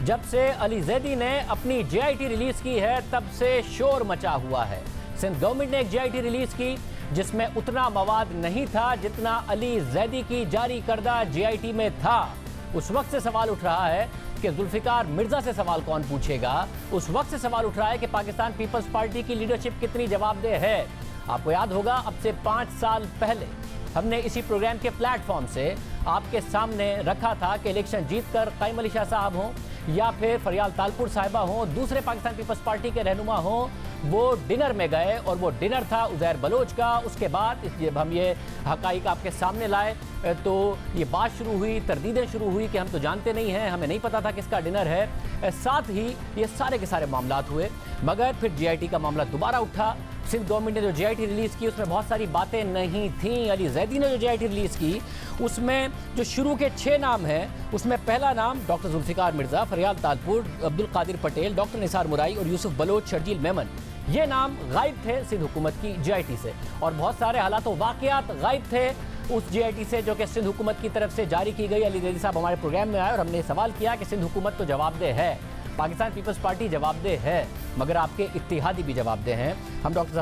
جب سے علی زیدی نے اپنی جے آئی ٹی ریلیز کی ہے تب سے شور مچا ہوا ہے۔ سندھ گورنمنٹ نے ایک جے آئی ٹی ریلیز کی جس میں اتنا مواد نہیں تھا جتنا علی زیدی کی جاری کردہ جے آئی ٹی میں تھا۔ اس وقت سے سوال اٹھ رہا ہے کہ ذوالفقار مرزا سے سوال کون پوچھے گا؟ اس وقت سے سوال اٹھ رہا ہے کہ پاکستان پیپلز پارٹی کی لیڈرشپ کتنی جواب دہ ہے؟ آپ کو یاد ہوگا اب سے 5 سال پہلے ہم نے اسی پروگرام کے پلیٹ فارم سے آپ کے سامنے رکھا تھا کہ الیکشن جیت کر قائم علی شاہ صاحب ہوں یا پھر فریال تالپور صاحبہ ہوں، دوسرے پاکستان پیپلز پارٹی کے رہنما ہوں، وہ ڈنر میں گئے اور وہ ڈنر تھا عزیر بلوچ کا۔ اس کے بعد جب ہم یہ حقائق آپ کے سامنے لائے تو یہ بات شروع ہوئی، تردیدیں شروع ہوئی کہ ہم تو جانتے نہیں ہیں، ہمیں نہیں پتا تھا کس کا ڈنر ہے۔ ساتھ ہی یہ سارے کے سارے معاملات ہوئے، مگر پھر جے آئی ٹی کا معاملہ دوبارہ اٹھا۔ سندھ گورنمنٹ نے جو جے آئی ٹی ریلیز کی اس میں بہت ساری باتیں نہیں تھیں۔ علی زیدی نے جو جے آئی ٹی ریلیز کی اس میں جو شروع کے 6 نام ہیں اس میں پہلا نام ڈاکٹر ذوالفقار مرزا، فریال تالپور، عبدالقادر پٹیل، ڈاکٹر نثار مرائی اور یوسف بلوچ، شرجیل میمن، یہ نام غائب تھے سندھ حکومت کی جے آئی ٹی سے، اور بہت سارے حالات و واقعات غائب تھے اس جے آئی ٹی سے جو کہ سندھ حکومت کی طرف سے جاری کی گئی۔ علی زیدی صاحب ہمارے پروگرام میں آئے اور ہم نے سوال کیا کہ سندھ حکومت تو جواب دہ ہے، پاکستان پیپلز پارٹی جواب دہ ہے، مگر آپ کے اتحادی بھی جواب دہ ہیں۔ ہم ڈاکٹر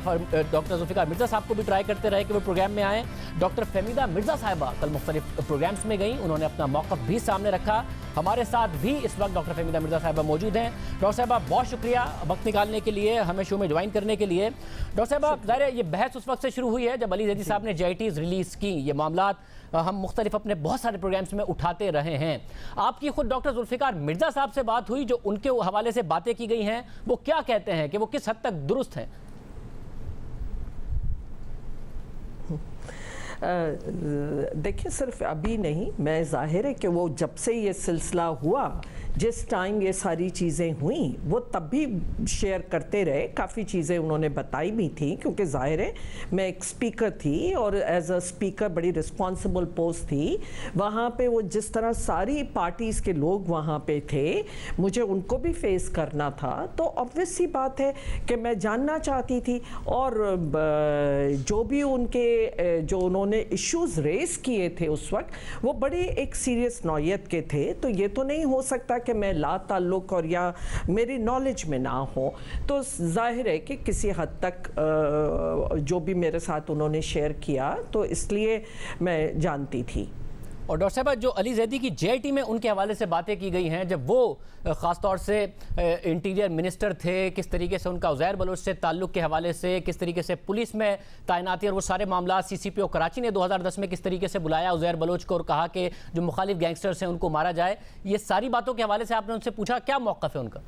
ذوالفقار مرزا صاحب کو بھی ٹرائی کرتے رہے کہ وہ پروگرام میں آئیں۔ ڈاکٹر فہمیدہ مرزا صاحبہ کل مختلف پروگرامز میں گئیں، انہوں نے اپنا موقف بھی سامنے رکھا۔ ہمارے ساتھ بھی اس وقت ڈاکٹر فہمیدہ مرزا صاحبہ موجود ہیں۔ ڈاکٹر صاحبہ بہت شکریہ وقت نکالنے کے لیے، ہمیں شو میں جوائن کرنے کے لیے۔ ڈاکٹر صاحبہ ظاہر ہے یہ بحث اس وقت سے شروع ہوئی ہے جب علی زیدی صاحب نے جے آئی ٹیز ریلیز کی۔ یہ معاملات ہم مختلف اپنے بہت سارے پروگرامز میں اٹھاتے رہے ہیں۔ آپ کی خود ڈاکٹر ذوالفقار مرزا صاحب سے بات ہوئی، جو ان کے حوالے سے باتیں کی گئی ہیں وہ کیا کہتے ہیں کہ وہ کس حد تک درست ہیں؟ دیکھیں صرف ابھی نہیں، میں ظاہر ہے کہ وہ جب سے یہ سلسلہ ہوا، جس ٹائم یہ ساری چیزیں ہوئیں وہ تب بھی شیئر کرتے رہے، کافی چیزیں انہوں نے بتائی بھی تھیں، کیونکہ ظاہر ہے میں ایک سپیکر تھی اور ایز اے سپیکر بڑی رسپانسبل پوسٹ تھی وہاں پہ۔ وہ جس طرح ساری پارٹیز کے لوگ وہاں پہ تھے، مجھے ان کو بھی فیس کرنا تھا، تو obvious سی بات ہے کہ میں جاننا چاہتی تھی۔ اور جو بھی ان کے جو انہوں نے ایشوز ریز کیے تھے اس وقت وہ بڑی ایک سیریس نوعیت کے تھے، تو یہ تو نہیں ہو سکتا کہ میں لا تعلق اور یا میری نالج میں نہ ہو۔ تو ظاہر ہے کہ کسی حد تک جو بھی میرے ساتھ انہوں نے شیئر کیا تو اس لیے میں جانتی تھی۔ اور ڈاکٹر صاحبہ جو علی زیدی کی جے آئی ٹی میں ان کے حوالے سے باتیں کی گئی ہیں، جب وہ خاص طور سے انٹیریئر منسٹر تھے، کس طریقے سے ان کا عزیر بلوچ سے تعلق کے حوالے سے، کس طریقے سے پولیس میں تعیناتی اور وہ سارے معاملات، سی سی پی او کراچی نے 2010 میں کس طریقے سے بلایا عزیر بلوچ کو اور کہا کہ جو مخالف گینگسٹرز ہیں ان کو مارا جائے، یہ ساری باتوں کے حوالے سے آپ نے ان سے پوچھا کیا موقف ہے ان کا؟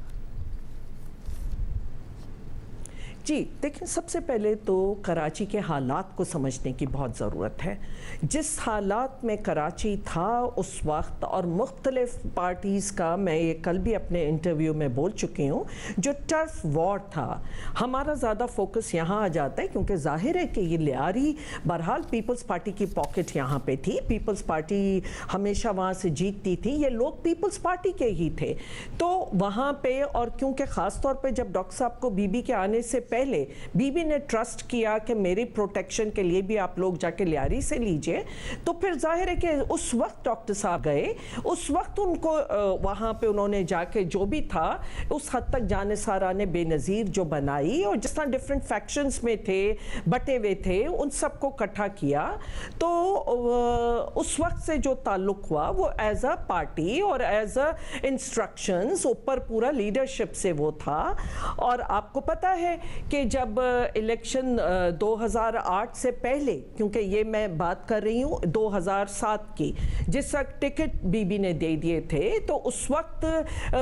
جی دیکھیں، سب سے پہلے تو کراچی کے حالات کو سمجھنے کی بہت ضرورت ہے۔ جس حالات میں کراچی تھا اس وقت، اور مختلف پارٹیز کا، میں یہ کل بھی اپنے انٹرویو میں بول چکی ہوں، جو ٹرف وار تھا، ہمارا زیادہ فوکس یہاں آ جاتا ہے کیونکہ ظاہر ہے کہ یہ لیاری بہرحال پیپلز پارٹی کی پاکٹ یہاں پہ تھی، پیپلز پارٹی ہمیشہ وہاں سے جیتتی تھی، یہ لوگ پیپلز پارٹی کے ہی تھے، تو وہاں پہ، اور کیونکہ خاص طور پہ جب ڈاکٹر صاحب کو بی بی کے آنے سے پہلے بی بی نے ٹرسٹ کیا کہ میری پروٹیکشن کے لیے بھی آپ لوگ جا کے لیاری سے لیجئے، تو پھر ظاہر ہے کہ اس وقت ڈاکٹر صاحب گئے، اس وقت ان کو وہاں پہ انہوں نے جا کے جو بھی تھا اس حد تک جانثارانے بے نظیر جو بنائی، اور جس طرح ڈفرینٹ فیکشنز میں تھے، بٹے ہوئے تھے، ان سب کو اکٹھا کیا، تو اس وقت سے جو تعلق ہوا وہ ایز اے پارٹی اور ایز اے انسٹرکشنز اوپر پورا لیڈرشپ سے وہ تھا۔ اور آپ کو پتہ ہے کہ جب الیکشن 2008 سے پہلے، کیونکہ یہ میں بات کر رہی ہوں 2007 کی، جس وقت ٹکٹ بی بی نے دے دیے تھے، تو اس وقت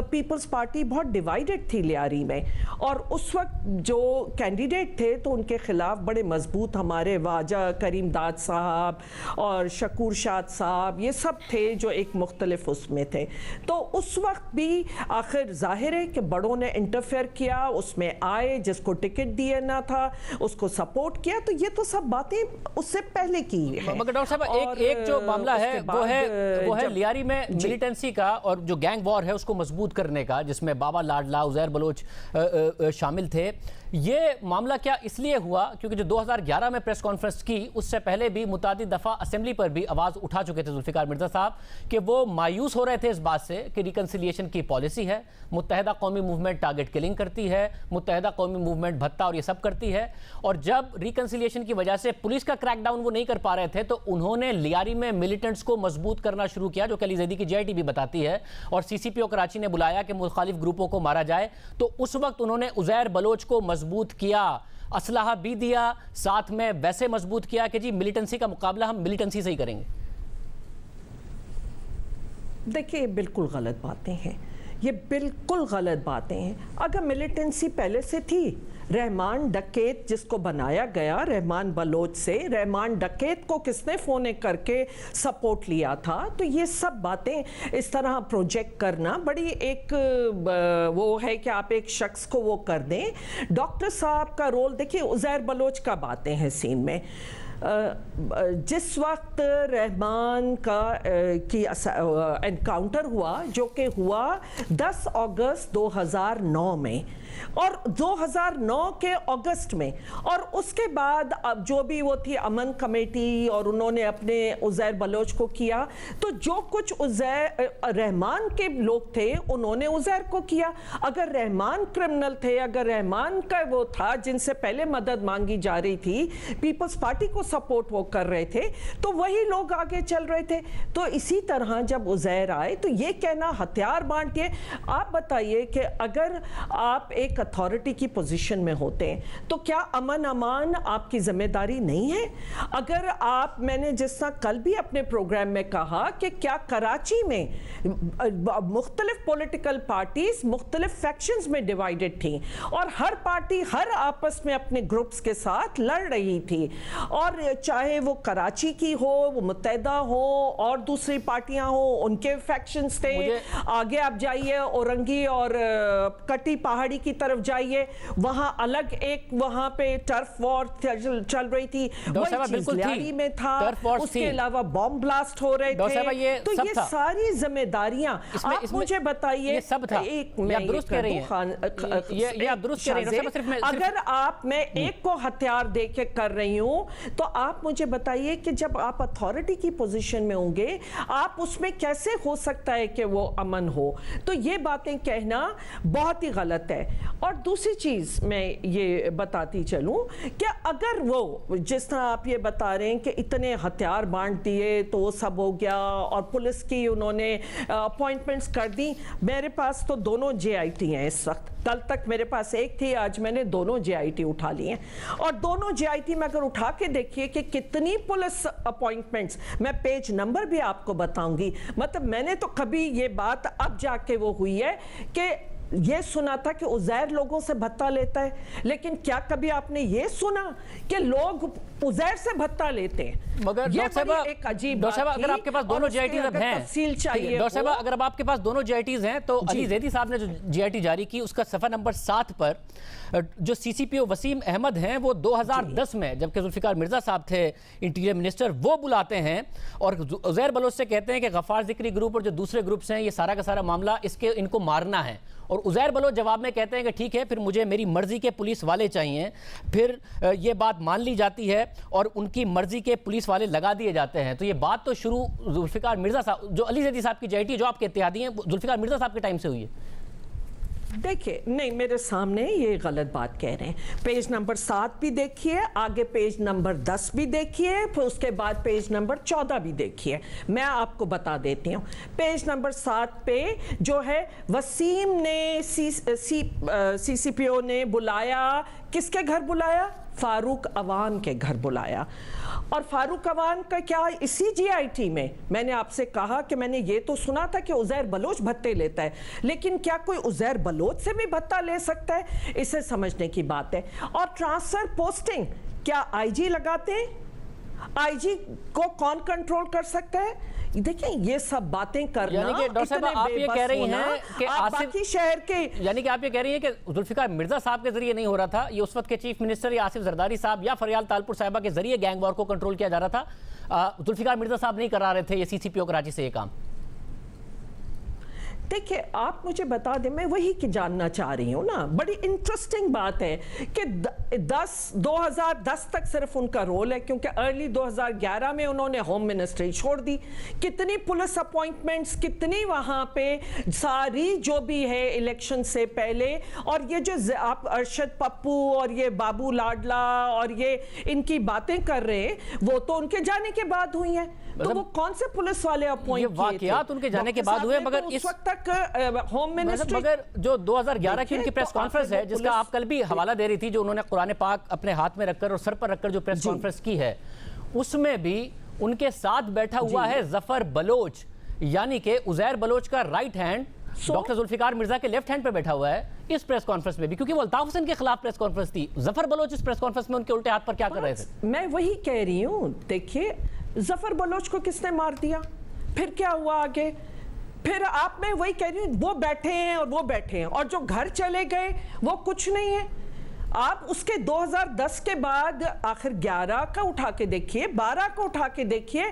پیپلز پارٹی بہت ڈیوائیڈڈ تھی لیاری میں، اور اس وقت جو کینڈیڈیٹ تھے تو ان کے خلاف بڑے مضبوط ہمارے واجہ کریم داد صاحب اور شکور شاد صاحب، یہ سب تھے جو ایک مختلف اس میں تھے۔ تو اس وقت بھی آخر ظاہر ہے کہ بڑوں نے انٹرفیئر کیا، اس میں آئے، جس کو टिकट दिया ना था, उसको सपोर्ट किया, तो ये तो सब बातें उससे पहले की है। मगर डॉक्टर साहब एक जो मामला है वो है लियारी में मिलिटेंसी का और जो गैंग वॉर है उसको मजबूत करने का, जिसमें बाबा लाडला, उज़ैर बलोच शामिल थे। ये मामला क्या इसलिए हुआ क्योंकि जो 2011 में प्रेस कॉन्फ्रेंस की उससे पहले भी मुतादिद दफ़ा असेंबली पर भी आवाज़ उठा चुके थे जुल्फ़िकार मिर्ज़ा साहब कि वो मायूस हो रहे थे इस बात से कि रिकन्सिलिएशन की पॉलिसी है, मुत्तहिदा कौमी मूवमेंट टारगेट किलिंग करती है, मुत्तहिदा कौमी मूवमेंट भत्ता और ये सब करती है, और जब रिकन्सिलिएशन की वजह से पुलिस का क्रैकडाउन वो नहीं कर पा रहे थे तो उन्होंने लियारी में मिलिटेंट्स को मजबूत करना शुरू किया, जो कि अली ज़ैदी की JIT भी बताती है, और CCPO कराची ने बुलाया कि मुखालिफ ग्रुपों को मारा जाए, तो उस वक्त उन्होंने उज़ैर बलोच को मजबूत किया, असलहा भी दिया, साथ में वैसे मजबूत किया कि जी मिलिटेंसी का मुकाबला हम मिलिटेंसी से ही करेंगे। देखिए, बिल्कुल गलत बातें हैं, ये बिल्कुल गलत बातें हैं। अगर मिलिटेंसी पहले से थी, रहमान डकैत जिसको बनाया गया रहमान बलोच से, रहमान डकैत को किसने फ़ोन करके सपोर्ट लिया था, तो ये सब बातें इस तरह प्रोजेक्ट करना बड़ी एक वो है कि आप एक शख्स को वो कर दें। डॉक्टर साहब का रोल देखिए, उज़ैर बलोच का बातें हैं सीन में। जिस वक्त रहमान का की एनकाउंटर हुआ, जो कि हुआ 10 अगस्त 2009 में, और 2009 के अगस्त में, और उसके बाद अब जो भी वो थी अमन कमेटी और उन्होंने अपने उज़ैर बलोच को किया, तो जो कुछ उज़ैर रहमान के लोग थे उन्होंने उज़ैर को किया। अगर रहमान क्रिमिनल थे, अगर रहमान का वो था जिनसे पहले मदद मांगी जा रही थी, पीपल्स पार्टी को सपोर्ट वो कर रहे थे, तो वही लोग आगे चल रहे थे। तो इसी तरह जब उज़ैर आए तो ये कहना हथियार बांटिए, आप बताइए कि अगर आप एक अथॉरिटी की पोजीशन में होते हैं तो क्या अमन अमान आपकी जिम्मेदारी नहीं है? अगर आप, मैंने जिस तरह कल भी अपने प्रोग्राम में कहा कि क्या कराची में मुख्तलिफ पॉलिटिकल पार्टीज मुख्तलिफ फैक्शंस में डिवाइडेड थी और हर पार्टी हर आपस में अपने ग्रुप्स के साथ लड़ रही थी, और चाहे वो कराची की हो, वो मुत्तहिदा हो और दूसरी पार्टियां हो, उनके फैक्शंस थे। आगे आप जाइए औरंगी और कटी पहाड़ी की तरफ जाइए, वहां अलग एक वहां पे टर्फ वॉर चल रही थी, लियारी में था, उसके अलावा बॉम्ब ब्लास्ट हो रहे थे। तो ये सारी जिम्मेदारियां आप मुझे बताइए, अगर आप, मैं एक को हथियार दे के कर रही हूं, तो आप मुझे बताइए कि जब आप अथॉरिटी की पोजीशन में होंगे, आप उसमें कैसे हो सकता है कि वो अमन हो? तो ये बातें कहना बहुत ही गलत है। और दूसरी चीज मैं ये बताती चलूं कि अगर वो जिस तरह आप ये बता रहे हैं कि इतने हथियार बांट दिए तो वो सब हो गया और पुलिस की उन्होंने अपॉइंटमेंट्स कर दी, मेरे पास तो दोनों JIT हैं इस वक्त। कल तक मेरे पास एक थी, आज मैंने दोनों JIT उठा ली हैं, और दोनों JIT में अगर उठा के देखिए कि कितनी पुलिस अपॉइंटमेंट्स, मैं पेज नंबर भी आपको बताऊंगी। मतलब मैंने तो कभी ये बात अब जाके वो हुई है कि ये सुना था कि उज़ैर लोगों से भत्ता लेता है, लेकिन क्या कभी आपने ये सुना कि लोग उज़ैर से भत्ता लेते हैं? मगर एक अजीब बात थी। अगर आपके पास दोनों JITs अब हैं, तफसील चाहिए, डॉक्टर साहब अगर आपके पास दोनों JITs हैं, तो अली ज़ैदी साहब ने जो JIT जारी की उसका सफ़ा नंबर 7 पर जो CCPO वसीम अहमद हैं, वो 2010 में जबकि जुल्फ़िकार मिर्ज़ा साहब थे इंटीरियर मिनिस्टर, वो बुलाते हैं और उज़ैर बलोच से कहते हैं कि गफ़ार ज़िक्री ग्रुप और जो दूसरे ग्रुप्स हैं, ये सारा का सारा मामला इनको मारना है, और उज़ैर बलोच जवाब में कहते हैं कि ठीक है, फिर मुझे मेरी मर्जी के पुलिस वाले चाहिए। फिर ये बात मान ली जाती है और उनकी मर्जी के पुलिस वाले लगा दिए जाते हैं। तो ये बात तो शुरू जुल्फ़िकार मिर्ज़ा साहब, जो अली ज़ैदी साहब की JIT जो आपके इत्तेहादी हैं, जुल्फ़िकार मिर्ज़ा साहब के टाइम से हुई है। देखिए, नहीं, मेरे सामने ये गलत बात कह रहे हैं। पेज नंबर 7 भी देखिए, आगे पेज नंबर 10 भी देखिए, फिर उसके बाद पेज नंबर 14 भी देखिए। मैं आपको बता देती हूँ। पेज नंबर 7 पे जो है, वसीम ने CCPO ने बुलाया, किसके घर बुलाया? फारूक अवान के घर बुलाया। और फारूक अवान का क्या इसी JIT में, मैंने आपसे कहा कि मैंने ये तो सुना था कि उज़ैर बलोच भत्ते लेता है, लेकिन क्या कोई उज़ैर बलोच से भी भत्ता ले सकता है? इसे समझने की बात है। और ट्रांसफर पोस्टिंग क्या IG लगाते हैं? आईजी को कौन कंट्रोल कर सकता है? देखिए ये सब बातें करना, यानी कि डॉक्टर साहब आप ये कह रही हैं कि बाकी शहर के, यानी कि आप ये कह रही हैं कि जुल्फिकार मिर्जा साहब के जरिए नहीं हो रहा था, ये उस वक्त के चीफ मिनिस्टर या आसिफ जरदारी साहब या फरियाल तालपुर साहिबा के जरिए गैंग वॉर को कंट्रोल किया जा रहा था, जुल्फिकार मिर्जा साहब नहीं करा रहे थे ये सीसीपीओ कराची से ये काम? देखिए आप मुझे बता दें, मैं वही की जानना चाह रही हूँ ना। बड़ी इंटरेस्टिंग बात है कि 2010 तक सिर्फ उनका रोल है, क्योंकि अर्ली 2011 में उन्होंने होम मिनिस्ट्री छोड़ दी। कितनी पुलिस अपॉइंटमेंट्स, कितनी वहाँ पे सारी जो भी है इलेक्शन से पहले, और ये जो आप अरशद पप्पू और ये बाबू लाडला और ये इनकी बातें कर रहे हैं, वो तो उनके जाने के बाद हुई हैं। तो वो कौन से पुलिस वाले अपॉइंट किए थे? वाकयात उनके जाने के बाद हुए, मगर इस वक्त तक होम मिनिस्ट्री, मगर जो 2011 की उनकी प्रेस कॉन्फ्रेंस है, जिसका आप कल भी हवाला दे रही थी, जो उन्होंने कुरान पाक अपने हाथ में रखकर और सर पर रखकर जो प्रेस कॉन्फ्रेंस की है, उसमें भी उनके साथ बैठा हुआ है जफर बलोच, यानी कि उजैर बलोच का right hand doctor Zulfiqar Mirza के लेफ्ट हैंड पे बैठा हुआ है इस प्रेस कॉन्फ्रेंस में भी, क्योंकि वो अल्ताफ हुसैन के खिलाफ प्रेस कॉन्फ्रेंस थी। जफर बलोच इस प्रेस कॉन्फ्रेंस में उनके उल्टे हाथ पर क्या कर रहे थे? मैं वही कह रही हूँ। देखिए जफर बलोच को किसने मार दिया, फिर क्या हुआ आगे? फिर आप, मैं वही कह रही हूँ, वो बैठे हैं और वो बैठे हैं, और जो घर चले गए वो कुछ नहीं है। आप उसके 2010 के बाद आखिर 11 का उठा के देखिए, 12 को उठा के देखिए,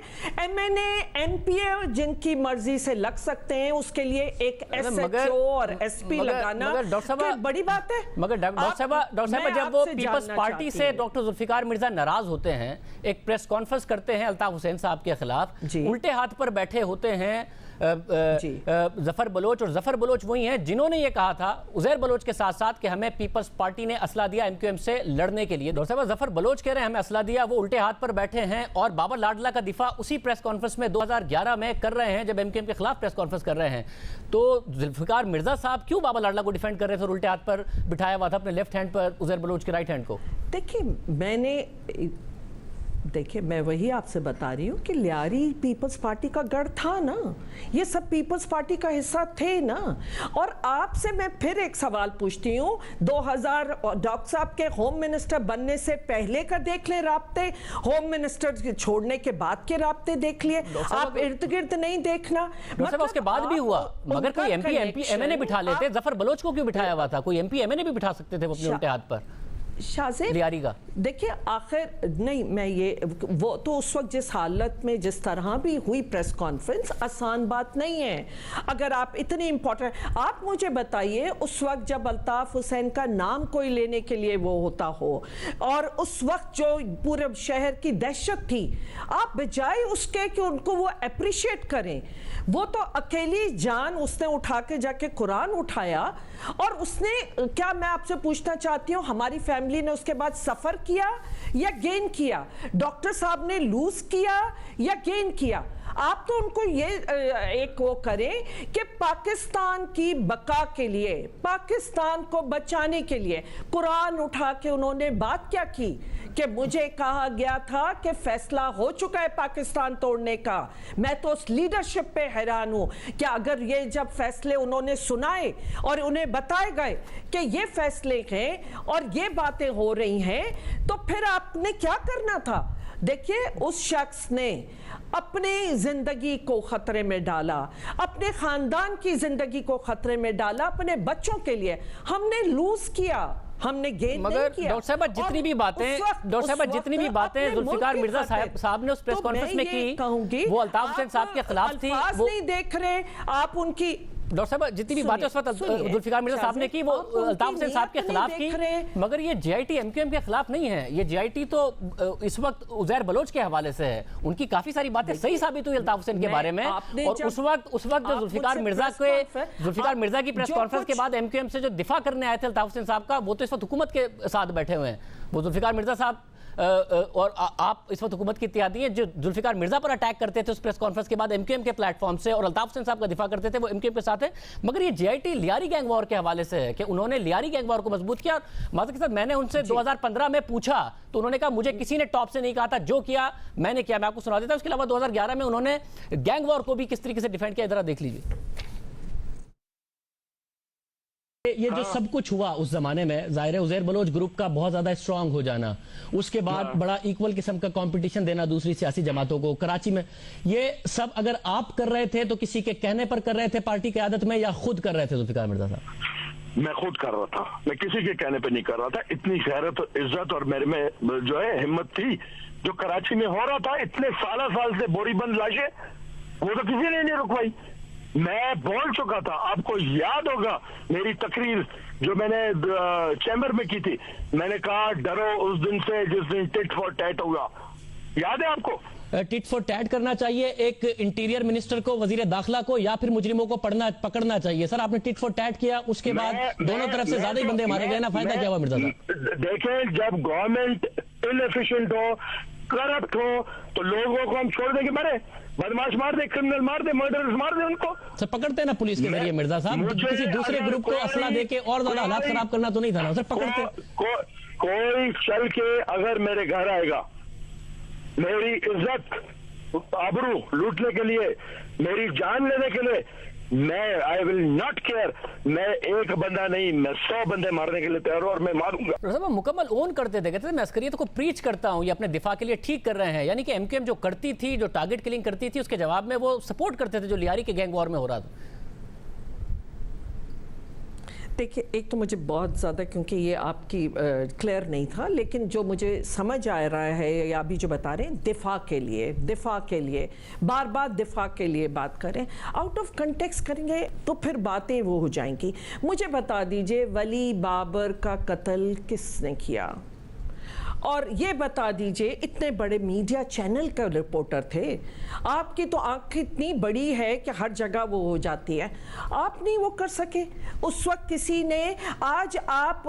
एमएनए एनपीए जिनकी मर्जी से लग सकते हैं, उसके लिए एक एसएचओ और एसपी लगाना बड़ी बात है। मगर डॉक्टर साहब जब वो पीपल्स पार्टी से डॉक्टर जुल्फिकार मिर्जा नाराज होते हैं, एक प्रेस कॉन्फ्रेंस करते हैं अल्ताफ हुसैन साहब के खिलाफ, उल्टे हाथ पर बैठे होते हैं जफर बलोच, और जफर बलोच वही हैं जिन्होंने ये कहा था उजैर बलोच के साथ साथ कि हमें पीपल्स पार्टी ने असला दिया एमक्यूएम से लड़ने के लिए। डॉक्टर साहब जफर बलोच कह रहे हैं हमें असला दिया, वो उल्टे हाथ पर बैठे हैं और बाबा लाडला का दिफा उसी प्रेस कॉन्फ्रेंस में 2011 में कर रहे हैं, जब एमक्यूएम के खिलाफ प्रेस कॉन्फ्रेंस कर रहे हैं। तो जुल्फिकार मिर्जा साहब क्यों बाबा लाडला को डिफेंड कर रहे थे और उल्टे हाथ पर बिठाया हुआ था अपने लेफ्ट हैंड पर उजैर बलोच के राइट हैंड को? देखिए मैं वही आपसे बता रही हूँ कि लियारी पीपल्स पार्टी का गढ़ था ना, ये सब पीपल्स पार्टी का हिस्सा थे ना। और आपसे मैं फिर एक सवाल पूछती हूँ, 2000 डॉक्टर साहब के होम मिनिस्टर बनने से पहले का देख ले राब्ते, होम मिनिस्टर छोड़ने के बाद के राब्ते देख लिए, आप इर्द गिर्द नहीं देखना। मतलब उसके बाद भी हुआ, मगर कोई एमपी एमएनए बिठा लेते। जफर बलोच को क्यों बिठाया हुआ था? कोई एमपी एमएनए भी बिठा सकते थे वो अपने उल्टे हाथ पर शाहजेब लियारी का। देखिए आखिर नहीं, मैं ये वो तो उस वक्त जिस हालत में जिस तरह भी हुई प्रेस कॉन्फ्रेंस, आसान बात नहीं है। अगर आप इतनी इंपॉर्टेंट, आप मुझे बताइए उस वक्त जब अल्ताफ हुसैन का नाम कोई लेने के लिए वो होता हो, और उस वक्त जो पूरे शहर की दहशत थी, आप बजाय उसके कि उनको वो अप्रिशिएट करें, वो तो अकेली जान उसने उठा के जाके कुरान उठाया, और उसने क्या, मैं आपसे पूछना चाहती हूँ, हमारी फैमिली ने उसके बाद सफर किया या गेन किया? डॉक्टर साहब ने लूज किया या गेन किया? आप तो उनको ये एक वो करें कि पाकिस्तान की बका के लिए, पाकिस्तान को बचाने के लिए कुरान उठा के उन्होंने बात क्या की कि मुझे कहा गया था कि फैसला हो चुका है पाकिस्तान तोड़ने का। मैं तो उस लीडरशिप पे हैरान हूं कि अगर ये जब फैसले उन्होंने सुनाए और उन्हें बताए गए कि ये फैसले हैं और ये बातें हो रही हैं, तो फिर आपने क्या करना था? देखिए उस शख्स ने अपनी जिंदगी को खतरे में डाला, अपने खानदान की जिंदगी को खतरे में डाला, अपने बच्चों के लिए। हमने लूज किया, हमने गेन नहीं किया। डॉक्टर साहब जितनी भी बातें जुल्फिकार मिर्जा साहब ने उस प्रेस कॉन्फ्रेंस में की, वो अल्ताफ हुसैन साहब के खिलाफ थी। वो नहीं देख रहे आप उनकी। डॉक्टर साहब जितनी भी बातें उस वक्त जुल्फिकार मिर्जा साहब ने की, वो अल्ताफ हुसैन साहब के खिलाफ की, मगर ये जेआईटी एमक्यूएम के खिलाफ नहीं है। ये जेआईटी तो इस वक्त उजैर बलोच के हवाले से है। उनकी काफी सारी बातें सही साबित हुई अल्ताफ हुसैन के बारे में, और उस वक्त जो जुल्फिकार मिर्जा की प्रेस कॉन्फ्रेंस के बाद एमक्यूएम से जो दिफा करने आए थे अल्ताफ हुसैन साहब का, वो तो इस वक्त हुकूमत के साथ बैठे हुए हैं। वो जुल्फिकार मिर्जा साहब और आप इस वक्त हुकूमत की इत्तेहादी हैं, जो जुल्फिकार मिर्जा पर अटैक करते थे उस प्रेस कॉन्फ्रेंस के बाद एमक्यूएम के प्लेटफॉर्म से, और अल्ताफ हुसैन साहब का दिफा करते थे, वो एमक्यूएम के साथ है। मगर ये जेआईटी लियारी गैंग वॉर के हवाले से है कि उन्होंने लियारी गैंग वॉर को मजबूत किया। माजरत के साथ मैंने उनसे 2015 में पूछा तो उन्होंने कहा मुझे किसी ने टॉप से नहीं कहा था, जो किया मैंने किया। मैं आपको सुना देता हूं। उसके अलावा 2011 में उन्होंने गैंग वॉर को भी किस तरीके से डिफेंड किया, जरा देख लीजिए। یہ جو سب کچھ ہوا اس زمانے میں، ظاہر ہے عزیر بلوچ گروپ کا بہت زیادہ اسٹرانگ ہو جانا، اس کے بعد بڑا ایکول قسم کا کمپٹیشن دینا دوسری سیاسی جماعتوں کو کراچی میں، یہ سب اگر آپ کر رہے تھے تو کسی کے کہنے پر کر رہے تھے پارٹی قیادت میں، یا خود کر رہے تھے ذوالفقار مرزا صاحب؟ میں خود کر رہا تھا، میں کسی کے کہنے پہ نہیں کر رہا تھا. اتنی غیرت عزت اور میرے میں جو ہے ہمت تھی، جو کراچی میں ہو رہا تھا اتنے سال سے بوری بند لاشیں، وہ تو کسی نے نہیں رکوائی. میں بول چکا تھا، آپ کو یاد ہوگا میری تقریر جو میں نے چیمبر میں کی تھی، میں نے کہا ڈرو اس دن سے جس دن ٹٹ فور ٹیٹ ہوگا. یاد ہے آپ کو؟ ٹٹ فور ٹیٹ کرنا چاہیے ایک انٹیریئر منسٹر کو، وزیر داخلہ کو، یا پھر مجرموں کو پکڑنا چاہیے؟ سر آپ نے ٹٹ فور ٹیٹ کیا، اس کے بعد دونوں طرف سے زیادہ ہی بندے مارے گئے نا، فائدہ کیا ہوا مرزا صاحب؟ دیکھیں، جب گورنمنٹ انیفیشینٹ ہو، کرپٹ ہو، تو لوگوں کو ہم چھوڑ دیں کہ مرے، بدماش مار دے، کرمنل مار دے، مرڈرز مار دے ان کو. سر پکڑتے ہیں نا پولیس کے ذریعے مرزا صاحب، کسی دوسرے گروپ کو اسلحہ دے کے اور زیادہ حالات خراب کرنا تو نہیں تھا نا سر، پکڑتے. کوئی چل کے اگر میرے گھر آئے گا، میری عزت آبرو لوٹنے کے لیے، میری جان لینے کے لیے، میں آئی ول ناٹ کیئر. میں ایک بندہ نہیں، میں 100 بندے مارنے کے لیے تیار ہوں اور میں ماروں گا. صاحب مکمل اون کرتے تھے، کہتے تھے میں عسکریت کو پریچ کرتا ہوں، یہ اپنے دفاع کے لیے ٹھیک کر رہے ہیں. یعنی کہ ایم کیو ایم جو کرتی تھی، جو ٹارگٹ کلنگ کرتی تھی، اس کے جواب میں وہ سپورٹ کرتے تھے جو لیاری کے گینگ وار میں ہو رہا تھا. دیکھیں، ایک تو مجھے بہت زیادہ، کیونکہ یہ آپ کی کلیئر نہیں تھا، لیکن جو مجھے سمجھ آ رہا ہے یا ابھی جو بتا رہے ہیں، دفاع کے لیے بار بار دفاع کے لیے بات کریں، آؤٹ آف کنٹیکسٹ کریں گے تو پھر باتیں وہ ہو جائیں گی. مجھے بتا دیجئے ولی بابر کا قتل کس نے کیا؟ اور یہ بتا دیجئے، اتنے بڑے میڈیا چینل کا رپورٹر تھے، آپ کی تو آنکھ اتنی بڑی ہے کہ ہر جگہ وہ ہو جاتی ہے، آپ نہیں وہ کر سکے اس وقت کسی نے. آج آپ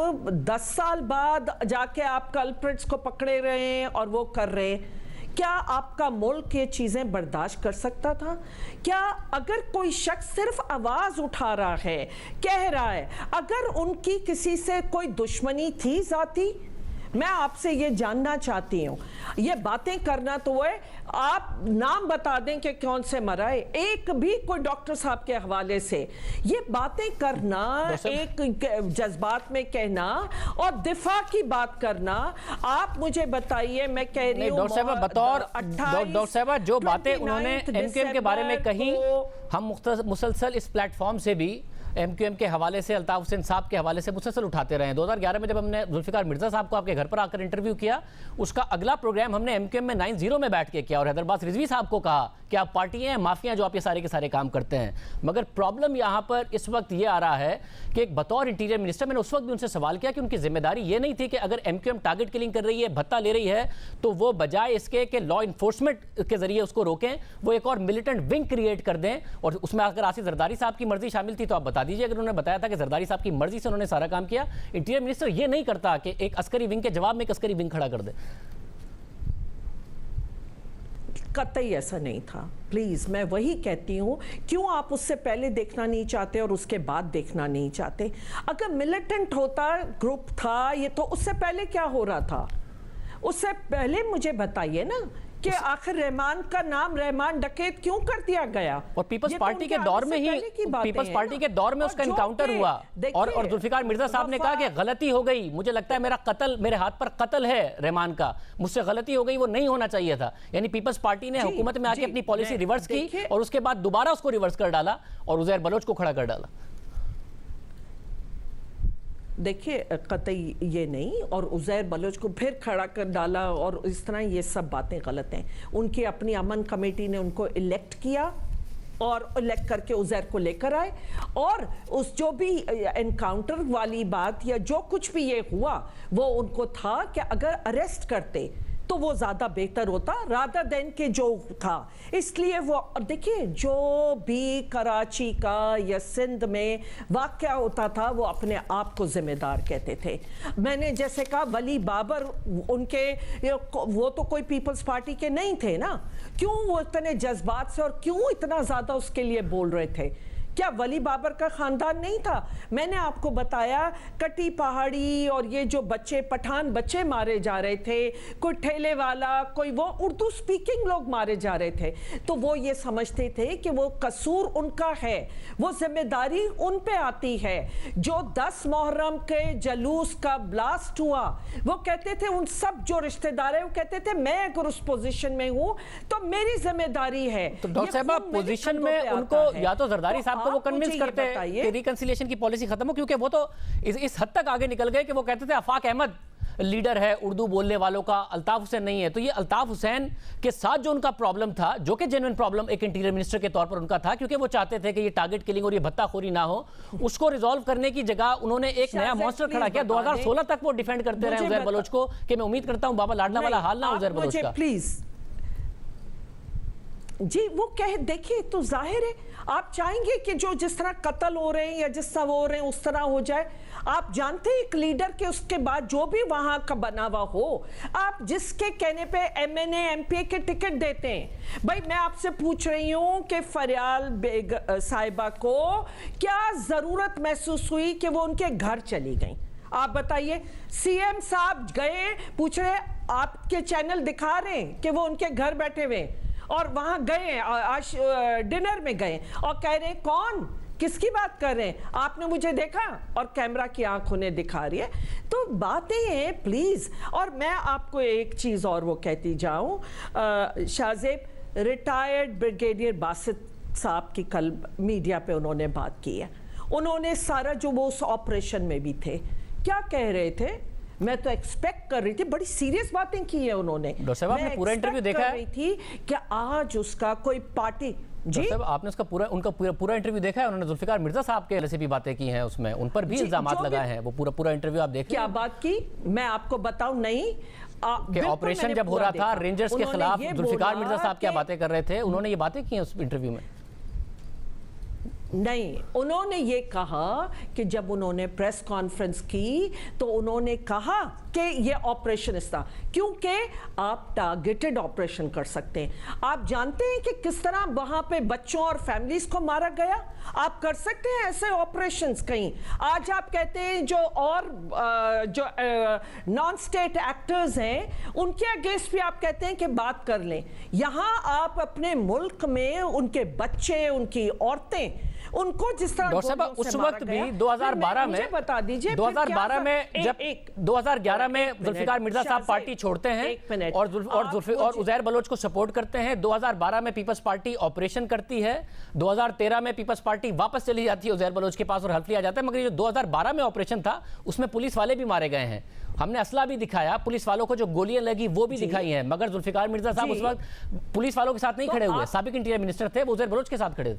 10 سال بعد جا کے آپ کلپریٹس کو پکڑے رہے ہیں اور وہ کر رہے ہیں. کیا آپ کا ملک یہ چیزیں برداشت کر سکتا تھا؟ کیا اگر کوئی شخص صرف آواز اٹھا رہا ہے، کہہ رہا ہے، اگر ان کی کسی سے کوئی دشمنی تھی ذاتی؟ میں آپ سے یہ جاننا چاہتی ہوں. یہ باتیں کرنا تو ہے، آپ نام بتا دیں کہ کون سے مرا ہے، ایک بھی کوئی ڈاکٹر صاحب کے حوالے سے. یہ باتیں کرنا، ایک جذبات میں کہنا اور دفاع کی بات کرنا. آپ مجھے بتائیے، میں کہہ رہی ہوں ڈاکٹر صاحبہ بطور ڈاکٹر صاحبہ جو باتیں انہوں نے ایم کیو ایم کے بارے میں کہیں، ہم مسلسل اس پلیٹ فارم سے بھی ایم کیو ایم کے حوالے سے، الطاف حسین صاحب کے حوالے سے مسلسل اٹھاتے رہے ہیں. 2011 میں جب ہم نے ذوالفقار مرزا صاحب کو آپ کے گھر پر آ کر انٹرویو کیا، اس کا اگلا پروگرام ہم نے ایم کیو ایم میں 9-0 میں بیٹھ کے کیا اور حیدر عباس رضوی صاحب کو کہا کہ آپ پارٹی ہیں، مافیا جو آپ یہ سارے کے سارے کام کرتے ہیں. مگر پرابلم یہاں پر اس وقت یہ آ رہا ہے کہ ایک بطور انٹیریئر منسٹر میں نے اس وقت بھی ان سے سوال کیا کہ ان کی ذمہ داری یہ نہیں تھی کہ اگر M Q M target killing کر رہی ہے، بھتہ لے رہی ہے، تو وہ بجائے اس کے کہ لا انفورسمنٹ کے ذریعے اس کو روکیں، وہ ایک اور ملیٹنٹ ونگ کریٹ کر دیں. اور اس میں اگر آصف زرداری صاحب کی مرضی شامل تھی تو آپ بتا دیجئے. اگر انہوں نے بتایا تھا کہ زرداری صاحب کی مرضی سے انہوں نے سارا کام کیا، انٹیریئر منسٹر یہ نہیں کرتا کہ ایک عسکری ونگ کے جواب میں ایک عسکری ونگ کھڑا کر دے. قطعی ایسا نہیں تھا. پلیز میں وہی کہتی ہوں، کیوں آپ اس سے پہلے دیکھنا نہیں چاہتے اور اس کے بعد دیکھنا نہیں چاہتے؟ اگر ملیٹنٹ ہوتا گروپ تھا یہ، تو اس سے پہلے کیا ہو رہا تھا؟ اس سے پہلے مجھے بتائیے نا کہ آخر رحمان کا نام رحمان ڈکیت کیوں کر دیا گیا؟ اور پیپلز پارٹی کے دور میں ہی، پیپلز پارٹی کے دور میں اس کا انکاؤنٹر ہوا اور ذوالفقار مرزا صاحب نے کہا کہ غلطی ہو گئی، مجھے لگتا ہے میرا قتل، میرے ہاتھ پر قتل ہے رحمان کا، مجھ سے غلطی ہو گئی، وہ نہیں ہونا چاہیے تھا. یعنی پیپلز پارٹی نے حکومت میں آ کے اپنی پالیسی ریورس کی اور اس کے بعد دوبارہ اس کو ریورس کر ڈالا اور عزیر بلوچ کو کھڑا کر ڈالا. دیکھیے، قطعی یہ نہیں، اور عزیر بلوچ کو پھر کھڑا کر ڈالا اور اس طرح، یہ سب باتیں غلط ہیں. ان کی اپنی امن کمیٹی نے ان کو الیکٹ کیا اور الیکٹ کر کے عزیر کو لے کر آئے، اور اس جو بھی انکاؤنٹر والی بات یا جو کچھ بھی یہ ہوا، وہ ان کو تھا کہ اگر اریسٹ کرتے تو وہ زیادہ بہتر ہوتا رادر دین کہ جو تھا. اس لیے وہ دیکھیے، جو بھی کراچی کا یا سندھ میں واقعہ ہوتا تھا وہ اپنے آپ کو ذمہ دار کہتے تھے. میں نے جیسے کہا ولی بابر، ان کے وہ تو کوئی پیپلز پارٹی کے نہیں تھے نا، کیوں وہ اتنے جذبات سے اور کیوں اتنا زیادہ اس کے لیے بول رہے تھے؟ क्या वली बाबर का खानदान नहीं था? मैंने आपको बताया कटी पहाड़ी और ये जो बच्चे पठान बच्चे मारे जा रहे थे, कोई ठेले वाला, कोई वो उर्दू स्पीकिंग लोग मारे जा रहे थे, तो वो ये समझते थे कि वो कसूर उनका है, वो जिम्मेदारी उन पे आती है। जो 10 मुहर्रम के जुलूस का ब्लास्ट हुआ, वो कहते थे उन सब जो रिश्तेदार है, वो कहते थे मैं अगर उस पोजीशन में हूं तो मेरी जिम्मेदारी है। तो डॉक्टर साहब पोजीशन में उनको या तो जरदारी साहब को वो कन्विंस करते हैं कि रिकंसिलिएशन की पॉलिसी खत्म हो, क्योंकि वो तो इस हद तक आगे निकल गए कि वो कहते थे आफाक अहमद लीडर है उर्दू बोलने वालों का, अल्ताफ हुसैन नहीं है। तो ये अल्ताफ हुसैन के साथ जो उनका प्रॉब्लम था, जो कि जेन्युइन प्रॉब्लम एक इंटीरियर मिनिस्टर के तौर पर उनका था, क्योंकि वो चाहते थे कि ये टारगेट किलिंग और ये भत्ताखोरी ना हो, उसको रिजॉल्व करने की जगह उन्होंने एक नया मॉन्स्टर खड़ा किया। 2016 तक वो डिफेंड करते रहे उजैर बलोच को कि मैं उम्मीद करता हूं बाबा लाडला वाला हाल ना उजैर बलोच का। प्लीज जी, वो कहे देखिए, तो जाहिर है आप चाहेंगे कि जो जिस तरह कत्ल हो रहे हैं या जिस तरह वो हो रहे हैं उस तरह हो जाए। आप जानते हैं एक लीडर के उसके बाद जो भी वहां का बना हुआ हो, आप जिसके कहने पे MNA MPA के टिकट देते हैं। भाई मैं आपसे पूछ रही हूं कि फरियाल बेग साहिबा को क्या जरूरत महसूस हुई कि वो उनके घर चली गई? आप बताइए। CM साहब गए, पूछ रहे आपके चैनल दिखा रहे हैं कि वो उनके घर बैठे हुए और वहां गए, आज डिनर में गए और कह रहे कौन किसकी बात कर रहे हैं, आपने मुझे देखा, और कैमरा की आंख उन्हें दिखा रही है। तो बातें हैं प्लीज। और मैं आपको एक चीज और वो कहती जाऊं, शाहजेब रिटायर्ड ब्रिगेडियर बासित साहब की कल मीडिया पे उन्होंने बात की है। उन्होंने सारा जो वो उस ऑपरेशन में भी थे, क्या कह रहे थे? मैं तो एक्सपेक्ट कर रही थी, बड़ी सीरियस बातें की है उन्होंने। डॉक्टर साहब आपने पूरा इंटरव्यू देखा है? रही थी कि आज उसका कोई पार्टी जी साहब आपने उसका पूरा इंटरव्यू देखा है? उन्होंने जुल्फिकार मिर्जा साहब के से भी बातें की हैं, उसमें उन पर भी इल्जामात लगाए हैं। वो पूरा इंटरव्यू आप देख क्या बात की? मैं आपको बताऊं नहीं कि ऑपरेशन जब हो रहा था रेंजर्स के खिलाफ जुल्फिकार मिर्जा साहब क्या बातें कर रहे थे, उन्होंने ये बातें की हैं उस इंटरव्यू में? नहीं, उन्होंने ये कहा कि जब उन्होंने प्रेस कॉन्फ्रेंस की तो उन्होंने कहा कि ये ऑपरेशन था, क्योंकि आप टारगेटेड ऑपरेशन कर सकते हैं। आप जानते हैं कि किस तरह वहां पे बच्चों और फैमिलीज को मारा गया। आप कर सकते हैं ऐसे ऑपरेशंस कहीं। आज आप कहते हैं जो और जो नॉन स्टेट एक्टर्स हैं उनके अगेंस्ट भी आप कहते हैं कि बात कर लें। यहां आप अपने मुल्क में उनके बच्चे, उनकी औरतें, उनको जिस तरह डॉक्टर साहब उस वक्त भी 2012 में बता दीजिए 2012 में जब 2011 में जुल्फिकार मिर्जा साहब पार्टी छोड़ते हैं और उजैर बलोच को सपोर्ट करते हैं। 2012 में पीपल्स पार्टी ऑपरेशन करती है। 2013 में पीपल्स पार्टी वापस चली जाती है उजैर बलोच के पास और हल्फ लिया जाता है। मगर ये जो 2012 में ऑपरेशन था उसमें पुलिस वाले भी मारे गए हैं। हमने असला भी दिखाया, पुलिस वालों को जो गोलियां लगी वो भी दिखाई हैं। मगर जुल्फिकार मिर्जा साहब उस वक्त पुलिस वालों के साथ नहीं खड़े हुए, साबिक इंटीरियर मिनिस्टर थे, वो उजैर बलोच के साथ खड़े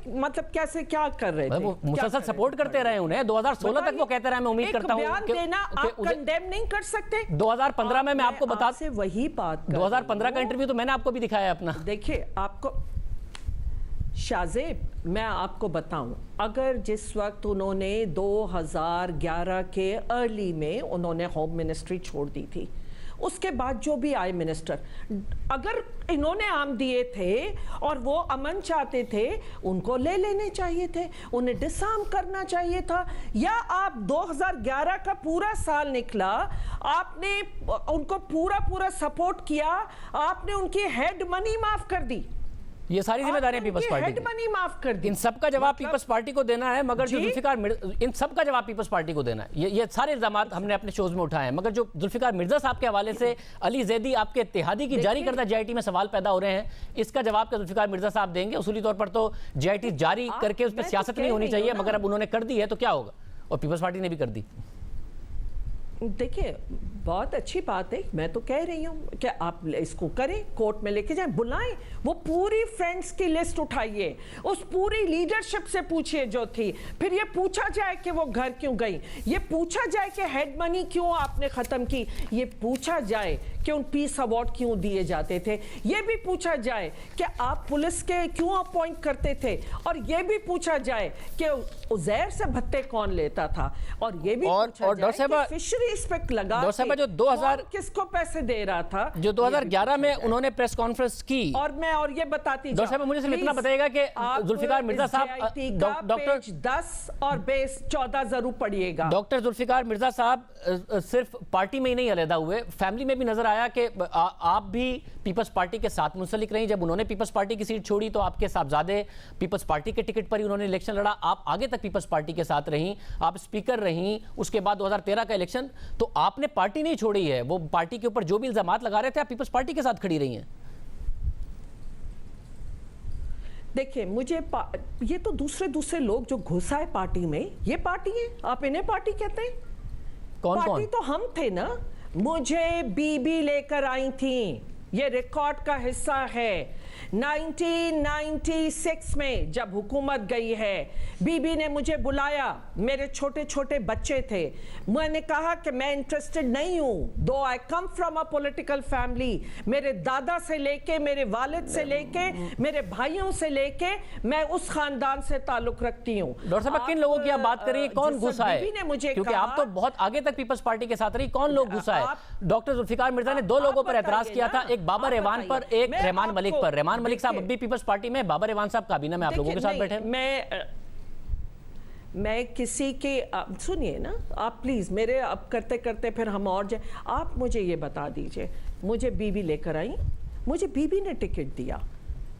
मतलब कैसे क्या कर रहे थे? वो मुसलसल सपोर्ट करते रहे उन्हें। 2016 तक वो कहते रहे मैं उम्मीद करता हूं कि देना आप कंडेम नहीं कर सकते। 2015 में मैं आपको बता से वही बात 2015 का इंटरव्यू तो मैंने आपको भी दिखाया अपना। देखिए आपको शाहजेब, मैं आपको बताऊं, अगर जिस वक्त उन्होंने 2011 के अर्ली में उन्होंने होम मिनिस्ट्री छोड़ दी थी, उसके बाद जो भी आए मिनिस्टर, अगर इन्होंने आम दिए थे और वो अमन चाहते थे, उनको ले लेने चाहिए थे, उन्हें डिसआर्म करना चाहिए था। या आप 2011 का पूरा साल निकला, आपने उनको पूरा सपोर्ट किया, आपने उनकी हेड मनी माफ कर दी। ये सारी जिम्मेदारियां पीपल्स पार्टी की, मनी माफ कर दी। इन सब का जवाब पीपल्स पार्टी को देना है। मगर जो जुल्फिकार इन सब का जवाब पीपल्स पार्टी को देना है। ये सारे इल्जामात हमने अपने शोज में उठाए हैं। मगर जो जुल्फिकार मिर्जा साहब के हवाले से अली जैदी आपके इत्तेहादी की जारी करदा JIT में सवाल पैदा हो रहे हैं, इसका जवाब क्या जुल्फिकार मिर्जा साहब देंगे? उसूली तौर पर तो JIT जारी करके उस पर सियासत नहीं होनी चाहिए, मगर अब उन्होंने कर दी है तो क्या होगा? और पीपल्स पार्टी ने भी कर दी। देखिए बहुत अच्छी बात है, मैं तो कह रही हूँ कि आप इसको करें, कोर्ट में लेके जाएं, बुलाएं, वो पूरी फ्रेंड्स की लिस्ट उठाइए, उस पूरी लीडरशिप से पूछिए जो थी, फिर ये पूछा जाए कि वो घर क्यों गई, ये पूछा जाए कि हेड मनी क्यों आपने खत्म की, ये पूछा जाए कि उन पीस अवार्ड क्यों दिए जाते थे, ये भी पूछा जाए कि आप पुलिस के क्यों अपॉइंट करते थे, और ये भी पूछा जाए कि उज़ैर से भत्ते कौन लेता था, और ये भी पूछा जाए कि फिशरीज पे लगा जो 2000 किसको पैसे दे रहा था, जो 2011 में उन्होंने प्रेस कॉन्फ्रेंस की। और ये बताती डॉक्टर साहब मुझे सिर्फ इतना बताइएगा कि जुल्फिकार मिर्जा साहब, डॉक्टर 10 और बेस 14 जरूर पढ़िएगा। डॉक्टर जुल्फिकार मिर्जा साहब सिर्फ पार्टी में ही नहीं अलहदा हुए, फैमिली में भी नजर आया कि आप भी पीपल्स पार्टी के साथ मुंसलिक रही। जब उन्होंने पीपल्स पार्टी की सीट छोड़ी तो आपके साहबजादे पीपल्स पार्टी के टिकट पर ही उन्होंने इलेक्शन लड़ा, आप आगे तक पीपल्स पार्टी के साथ रहीं, आप स्पीकर रहीं। उसके बाद 2013 का इलेक्शन, तो आपने पार्टी नहीं छोड़ी है, वो पार्टी के ऊपर जो भी इल्जामात लगा रहे थे आप पीपल्स पार्टी के साथ खड़ी रही हैं। देखिए, मुझे ये तो दूसरे लोग जो घुसा है पार्टी में, ये पार्टी है, आप इन्हें पार्टी कहते हैं? कौन पार्टी तो हम थे ना, मुझे बीबी लेकर आई थी, ये रिकॉर्ड का हिस्सा है। 1996 में जब हुकूमत गई है, बीबी ने मुझे बुलाया, मेरे छोटे छोटे बच्चे थे, मैंने कहा कि मैं इंटरेस्टेड नहीं हूं, though I come from a political family, मेरे दादा से लेके, मेरे वालिद से लेके, मेरे भाइयों से लेके, मैं उस खानदान से ताल्लुक रखती हूं। डॉक्टर साहब किन लोगों की आप बात करिए, कौन घुसा है? क्योंकि आप तो बहुत आगे तक पीपल्स पार्टी के साथ रही, कौन लोग घुसा है? डॉक्टर जुल्फिकार मिर्जा ने दो लोगों पर एतराज किया था, एक बाबर रेवान पर, एक रहमान मलिक पर। रहमान मलिक साहब अब भी पीपल्स पार्टी में, बाबर रेवान साहब काबीना में आप लोगों के साथ बैठे। मैं किसी के, सुनिए ना आप प्लीज, मेरे अब करते करते फिर हम और जाए, आप मुझे ये बता दीजिए, मुझे बीबी लेकर आई, मुझे बीबी ने टिकट दिया,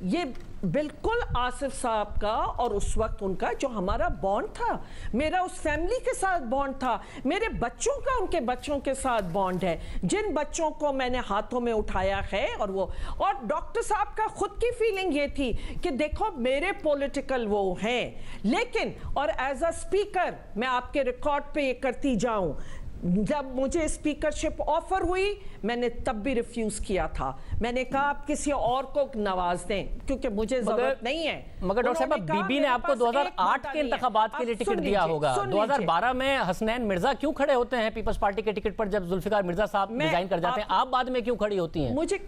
ये बिल्कुल आसिफ साहब का और उस वक्त उनका जो हमारा बॉन्ड था, मेरा उस फैमिली के साथ बॉन्ड था, मेरे बच्चों का उनके बच्चों के साथ बॉन्ड है, जिन बच्चों को मैंने हाथों में उठाया है, और डॉक्टर साहब का खुद की फीलिंग ये थी कि देखो मेरे पॉलिटिकल वो हैं, लेकिन और एज अ स्पीकर मैं आपके रिकॉर्ड पे ये करती जाऊं, जब मुझे स्पीकरशिप ऑफर हुई मैंने तब भी रिफ्यूज किया था, मैंने कहा आप किसी और को नवाज दें क्योंकि मुझे जरूरत नहीं है। मगर डॉक्टर साहब बीबी ने आपको 2008 के इंतखाबात के लिए टिकट दिया होगा, 2012 में हसनैन मिर्जा क्यों खड़े होते हैं पीपल्स पार्टी के टिकट पर जब जुल्फिकार मिर्जा साहब रिजाइन कर जाते हैं, आप बाद में क्यों खड़ी होती हैं? मुझे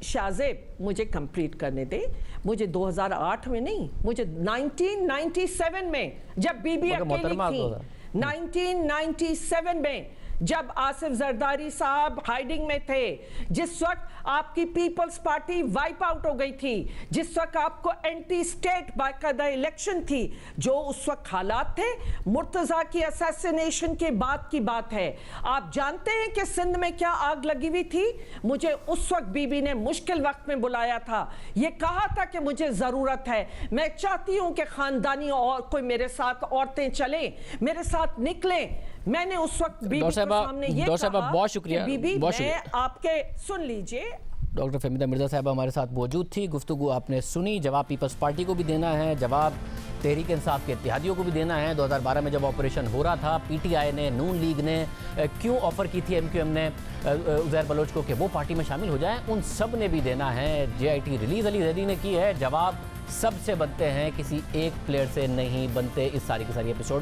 शाहजेब मुझे कंप्लीट करने दे, मुझे 2008 में नहीं, मुझे 1997 में जब बीबी अकेली थी, 1997 में जब आसिफ जरदारी साहब हाइडिंग में थे, जिस वक्त आपकी पीपल्स पार्टी वाइप आउट हो गई थी, जिस वक्त आपको एंटी स्टेट बाकायदा इलेक्शन थी, जो उस वक्त हालात थे, मुर्तजा की असैसिनेशन के बाद की बात है। आप जानते हैं कि सिंध में क्या आग लगी हुई थी, मुझे उस वक्त बीबी ने मुश्किल वक्त में बुलाया था, ये कहा था कि मुझे जरूरत है, मैं चाहती हूं कि खानदानी और कोई मेरे साथ औरतें चलें, मेरे साथ निकलें। मैंने उस वक्त बीबी के सामने ये कहा, बहुत शुक्रिया, बीबी मैं आपके, सुन लीजिए। डॉक्टर फहमीदा मिर्जा साहब हमारे साथ मौजूद थी, गुफ्तगू आपने सुनी, जवाब पीपल्स पार्टी को भी देना है, जवाब तहरीक इंसाफ के इत्तेहादियों को भी देना है। 2012 में जब ऑपरेशन हो रहा था, पीटीआई ने, नून लीग ने क्यों ऑफर की थी एमक्यूएम ने उज़ैर बलोच को कि वो पार्टी में शामिल हो जाएं, उन सब ने भी देना है। जेआईटी रिलीज अली जैदी ने की है, जवाब सबसे बनते हैं, किसी एक प्लेयर से नहीं बनते। इस सारी की सारी एपिसोड में